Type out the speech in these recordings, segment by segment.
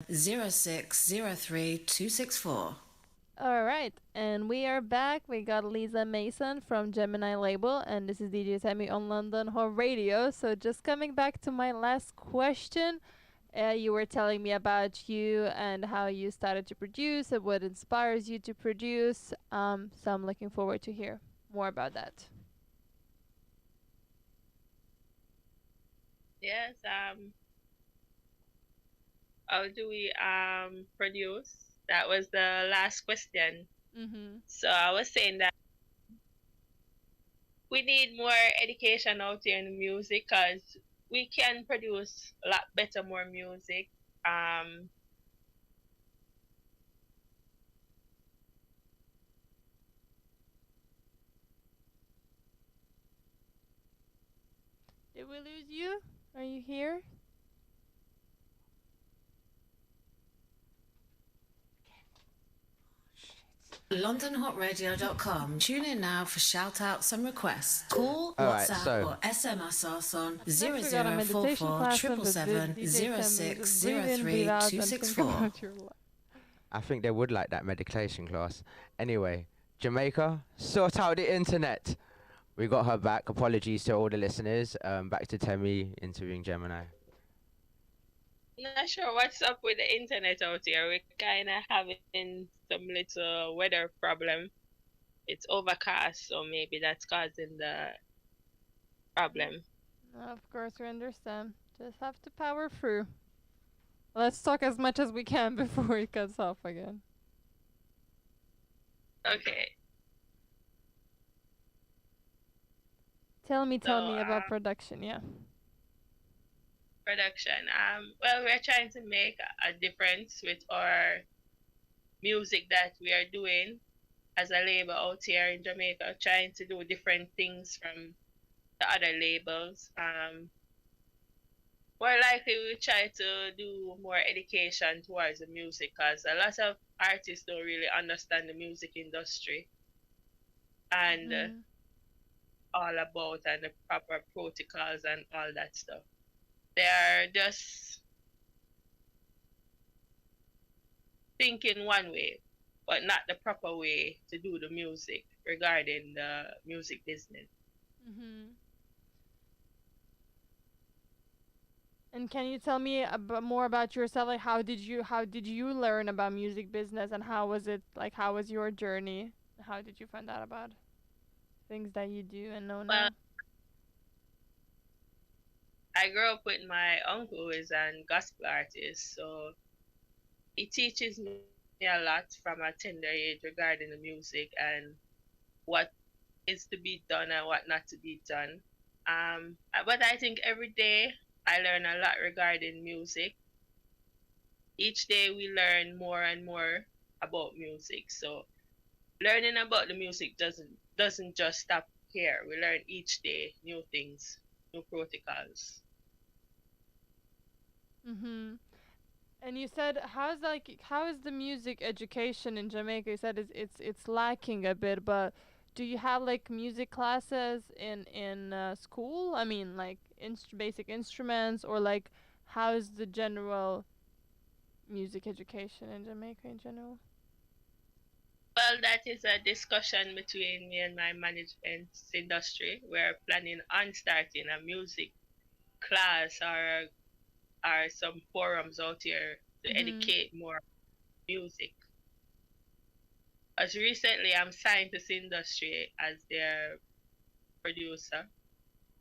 0603264. All right, and we are back. We got Lisa Mason from Gemini Label, and this is DJ Tammy on London Hot Radio. So, just coming back to my last question, you were telling me about you and how you started to produce and what inspires you to produce. So, I'm looking forward to hear more about that. Yes. How do we produce? That was the last question. Mm-hmm. So I was saying that we need more education out here in music because we can produce a lot better, more music. Um, Did we lose you? Are you here? LondonHotRadio.com. Tune in now for shout outs and requests. Call, All right, WhatsApp, so or SMS us on Up next, we got a meditation 0044 class with DJ Tammy. Just breathe in, breathe out, and think about your life. I think they would like that medication class. Anyway, Jamaica, sort out the internet. We got her back. Apologies to all the listeners. Back to Temi interviewing Gemini. Not sure what's up with the internet out here. We're kind of having some little weather problem. It's overcast, so maybe that's causing the problem. Of course, we understand. Just have to power through. Let's talk as much as we can before it cuts off again. Okay. Tell So me about production, yeah. production. Well, we're trying to make a difference with our music that we are doing as a label out here in Jamaica, trying to do different things from the other labels. More likely, we try to do more education towards the music because a lot of artists don't really understand the music industry and Mm-hmm. all about and the proper protocols and all that stuff. They are just thinking one way, but not the proper way to do the music regarding the music business. Mm-hmm. And can you tell me more about yourself? Like, how did you learn about music business, and how was it? Like, how was your journey? How did you find out about things that you do and know Well, now? I grew up with my uncle who is an gospel artist, so he teaches me a lot from a tender age regarding the music and what is to be done and what not to be done. But I think every day I learn a lot regarding music. Each day we learn more and more about music. So learning about the music doesn't just stop here. We learn each day new things, new protocols. Mm-hmm. And you said how is the music education in Jamaica? You said it's lacking a bit, but do you have like music classes in school? I mean, like basic instruments, or like how is the general music education in Jamaica in general? Well, that is a discussion between me and my management industry. We're planning on starting a music class or some forums out here to Mhm. educate more music. As recently, I'm signed to this industry as their producer.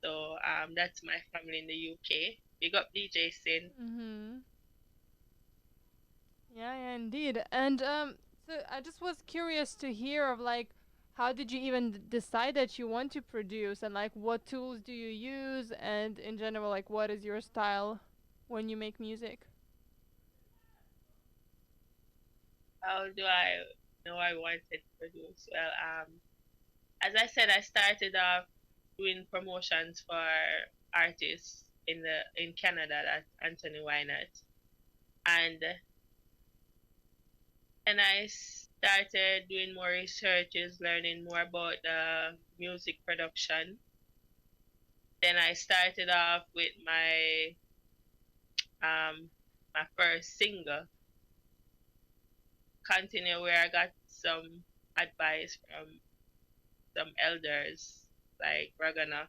So that's my family in the UK. Big up DJ Sin. Mhm. Yeah, yeah, indeed. And so I just was curious to hear of like how did you even decide that you want to produce, and like what tools do you use, and in general like what is your style when you make music? How do I know I wanted to produce? Well, as I said, I started off doing promotions for artists in Canada. That's Anthony Wynett, and I started doing more researches, learning more about music production. Then I started off with um my first single, continue where I got some advice from some elders like Ragana.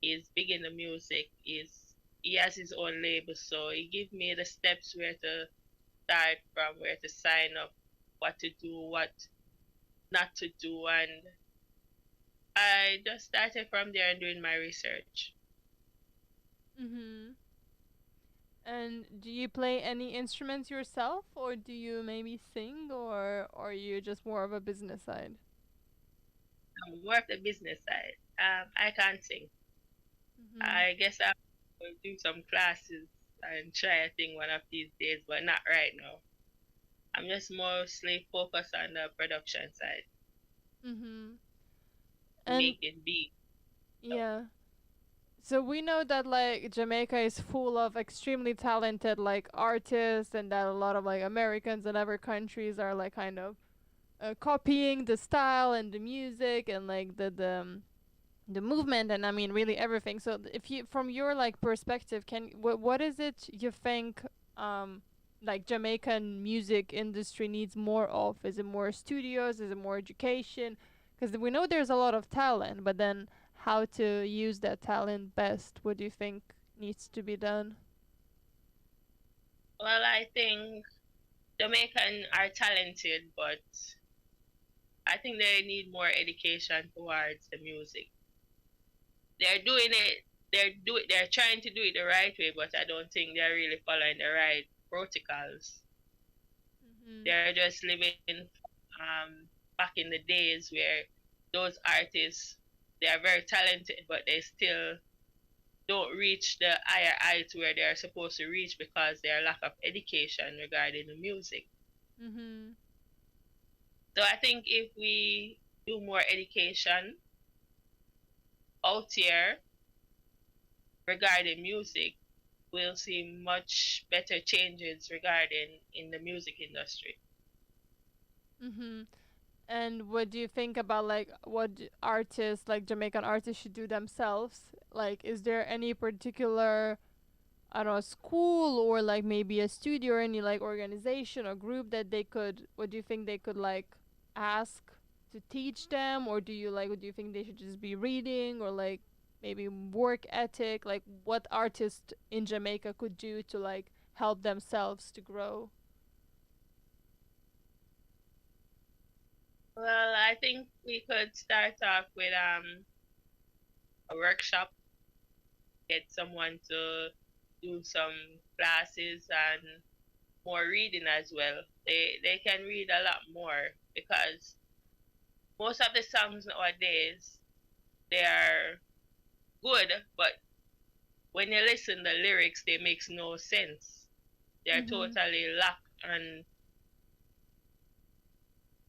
He's big in the music. He has his own label, so he gave me the steps where to start from, where to sign up, what to do, what not to do, and I just started from there and doing my research. Mhm. And do you play any instruments yourself, or do you maybe sing, or are you just more of a business side? I'm more of the business side. I can't sing. Mhm. I guess I'm going to do some classes and try a thing one of these days, but not right now. I'm just mostly focused on the production side, Mhm. And making beats. yeah. So we know that like Jamaica is full of extremely talented like artists, and that a lot of like Americans and other countries are like kind of copying the style and the music and like the movement, and I mean really everything. So if you, from your like perspective, can what is it you think um like Jamaican music industry needs more of? Is it more studios? Is it more education? Because we know there's a lot of talent, but then how to use that talent best? What do you think needs to be done? Well, I think Jamaican are talented, but I think they need more education towards the music. They're doing it. They're trying to do it the right way, but I don't think they're really following the right protocols. Mhm. They're just living back in the days where those artists, they are very talented, but they still don't reach the higher heights where they are supposed to reach because their lack of education regarding the music. Mhm. So I think if we do more education out here regarding music, we'll see much better changes regarding in the music industry. Mhm. And what do you think about like what artists, like Jamaican artists, should do themselves? Like, is there any particular, I don't know, school or like maybe a studio or any like organization or group that they could? What do you think they could like ask to teach them, or do you like? What do you think they should just be reading, or like maybe work ethic? Like, what artists in Jamaica could do to like help themselves to grow? Well, I think we could start off with a workshop, get someone to do some classes and more reading as well. They can read a lot more because most of the songs nowadays they are good, but when you listen the lyrics they makes no sense. They're Mhm. totally lack on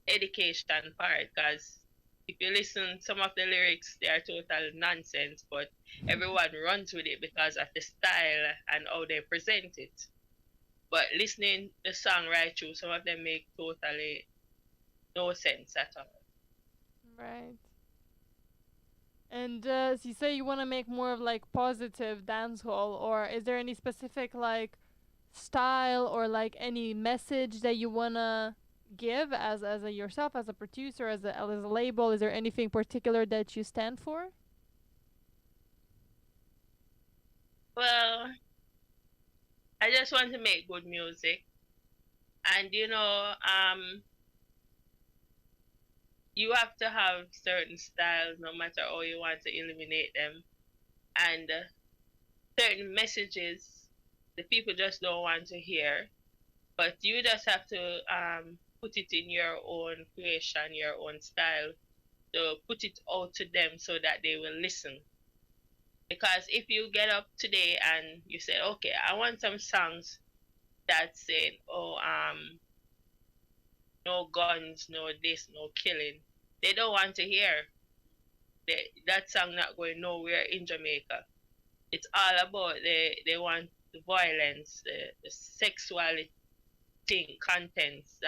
education part because if you listen some of the lyrics they are total nonsense, but everyone runs with it because of the style and how they present it. But listening the song right through, some of them make totally no sense at all. Right. And so you say you want to make more of like positive dancehall, or is there any specific like style or like any message that you wanna give as a yourself, as a producer, as a label? Is there anything particular that you stand for? Well, I just want to make good music, and you have to have certain styles no matter how you want to eliminate them, and certain messages the people just don't want to hear, but you just have to put it in your own creation, your own style, to put it out to them so that they will listen. Because if you get up today and you say, okay, I want some songs that say, oh, no guns, no this, no killing, they don't want to hear. That song not going nowhere in Jamaica. It's all about they want the violence, the sexuality thing, contents,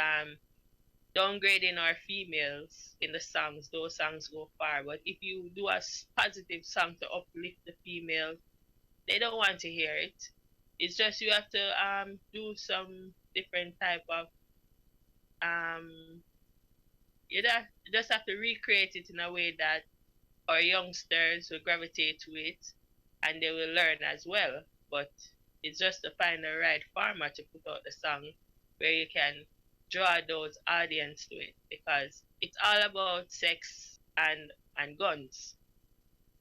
downgrading our females in the songs. Those songs go far. But if you do a positive song to uplift the females, they don't want to hear it. It's just you have to do some different type of um you just have to recreate it in a way that our youngsters will gravitate to it and they will learn as well. But it's just to find the right format to put out the song where you can draw those audience to it because it's all about sex and guns.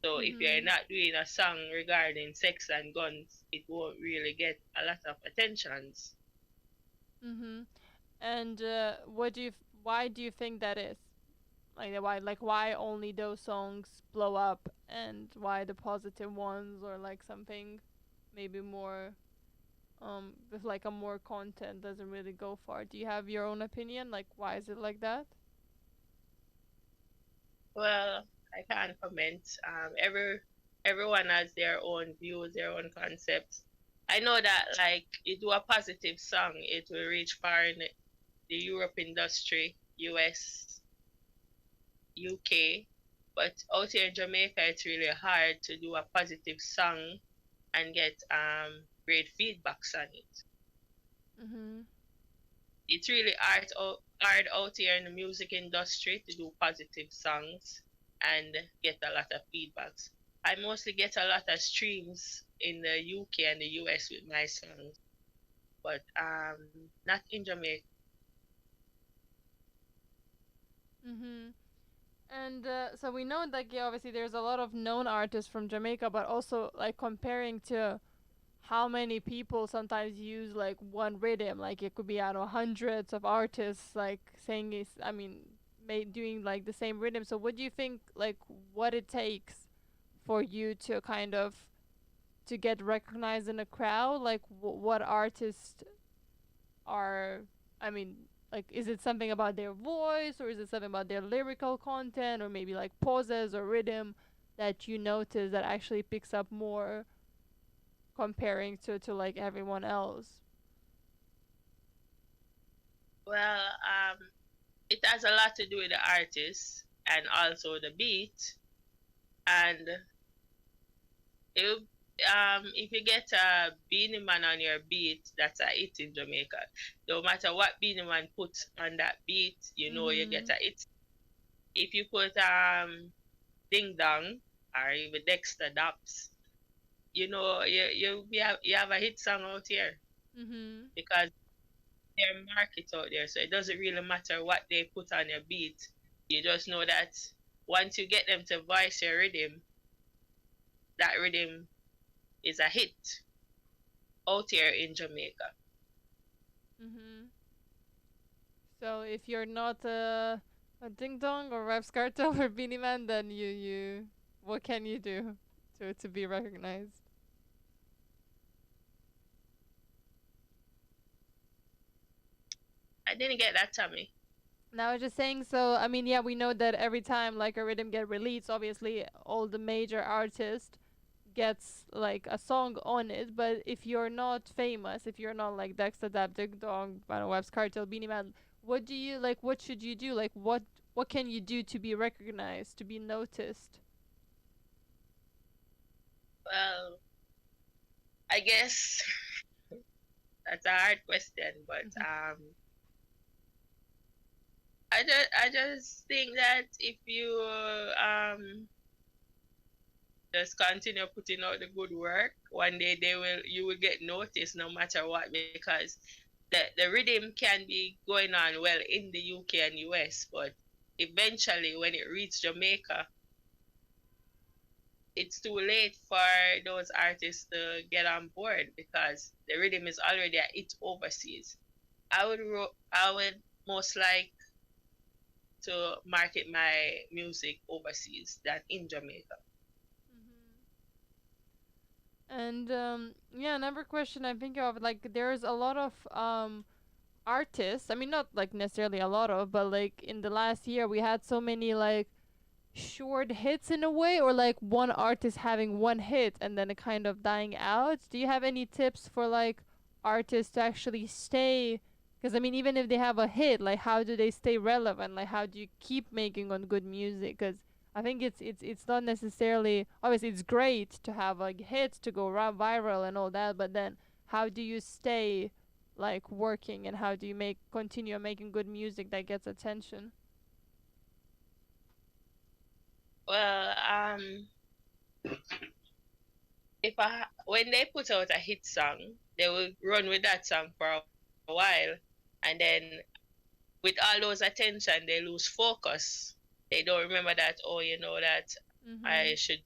So if you're Mhm. not doing a song regarding sex and guns, it won't really get a lot of attentions. Mhm. And why do you think that is? Why only those songs blow up and why the positive ones or like something maybe more with like a more content doesn't really go far. Do you have your own opinion? Like why is it like that? Well, I can't comment. Everyone has their own views, their own concepts. I know that like you do a positive song, it will reach far in the Europe industry, US, UK, but out here in Jamaica, it's really hard to do a positive song and get great feedbacks on it. Mhm. It's really hard out here in the music industry to do positive songs and get a lot of feedbacks. I mostly get a lot of streams in the UK and the US with my songs, but not in Jamaica. Mhm. And so we know that yeah, obviously there's a lot of known artists from Jamaica, but also like comparing to how many people sometimes use like one rhythm, like it could be I don't know hundreds of artists like saying is I mean doing like the same rhythm. So what do you think like what it takes for you to kind of to get recognized in a crowd? Like what artists are I mean like is it something about their voice or is it something about their lyrical content or maybe like pauses or rhythm that you notice that actually picks up more comparing to like everyone else? Well, it has a lot to do with the artist and also the beat. And it, if you get a Beanie Man on your beat, that's a hit in Jamaica. No matter what Beanie Man puts on that beat, you know you get Mhm. a hit. If you put Ding Dong or even Dexter Daps, you know you have a hit song out here Mhm. because their market out there. So it doesn't really matter what they put on your beat. You just know that once you get them to voice your rhythm, that rhythm is a hit out here in Jamaica. Mhm. So if you're not a ding dong or Raps Cartel or Beanie Man, then you what can you do to be recognized? I didn't get that, Tommy. Now I was just saying. So I mean, yeah, we know that every time like a rhythm get released, obviously all the major artists gets like a song on it. But if you're not famous, if you're not like Dexter Dab Dig Dong, I don't know, Webs Cartel, Beanie Man, what do you like? What should you do? Like what can you do to be recognized, to be noticed? Well, I guess that's a hard question, but Mhm. I just think that if you just continue putting out the good work, one day you will get noticed no matter what because the rhythm can be going on well in the UK and US, but eventually when it reaches Jamaica, it's too late for those artists to get on board because the rhythm is already at its overseas. I would most like to market my music overseas than in Jamaica. Mhm. And yeah, another question I think of like there's a lot of artists. I mean, not like necessarily a lot of, but like in the last year we had so many like short hits in a way, or like one artist having one hit and then it kind of dying out. Do you have any tips for like artists to actually stay? Because I mean, even if they have a hit, like how do they stay relevant? Like how do you keep making on good music? Because I think it's not necessarily obviously it's great to have like hits to go viral and all that, but then how do you stay like working, and how do you make continue making good music that gets attention? Well, if when they put out a hit song, they will run with that song for a while, and then with all those attention, they lose focus. They don't remember that, oh, that I Mhm. should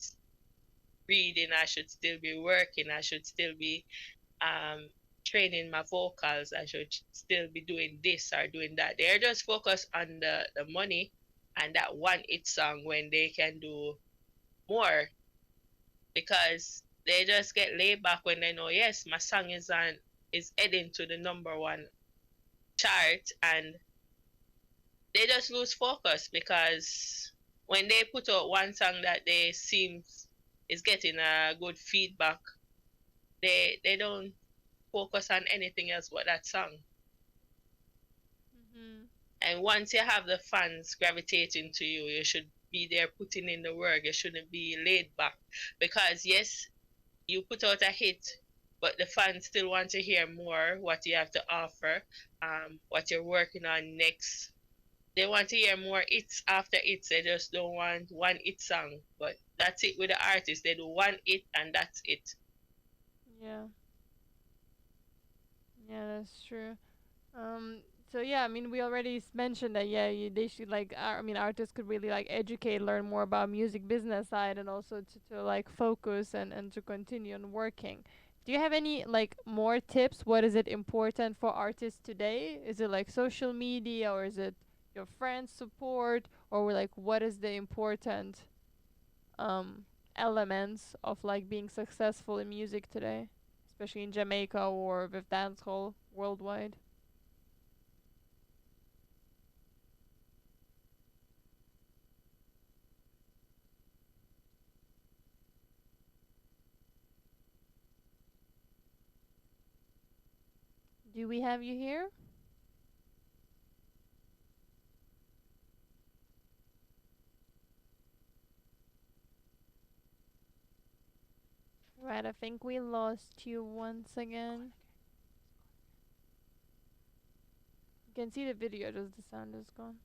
reading, I should still be working, I should still be um training my vocals, I should still be doing this or doing that. They're just focused on the money and that one hit song when they can do more, because they just get laid back when they know, yes, my song is heading to the number one chart, and they just lose focus because when they put out one song that they seem is getting a good feedback, they don't focus on anything else but that song. Mhm. And once you have the fans gravitating to you, you should be there putting in the work. You shouldn't be laid back, because yes, you put out a hit, but the fans still want to hear more, what you have to offer, what you're working on next. They want to hear more hits after hits. They just don't want one hit song. But that's it with the artist. They do one hit and that's it. Yeah. Yeah, that's true. Um, so yeah, I mean, we already mentioned that. Yeah, they should like. I mean, artists could really like educate, learn more about music business side, and also to like focus and to continue on working. Do you have any like more tips? What is it important for artists today? Is it like social media, or is it your friends' support, or like what is the important um elements of like being successful in music today, especially in Jamaica or with dancehall worldwide? Do we have you here? Right, I think we lost you once again. You can see the video, just the sound is gone.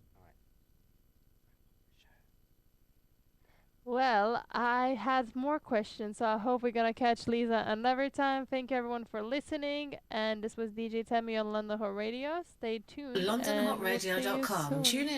Well, I had more questions, so I hope we're gonna catch Lisa another time. Thank you everyone for listening, and this was DJ Tammy on London Hot Radio. Stay tuned, and we'll see you LondonHotRadio.com. soon. Tune in.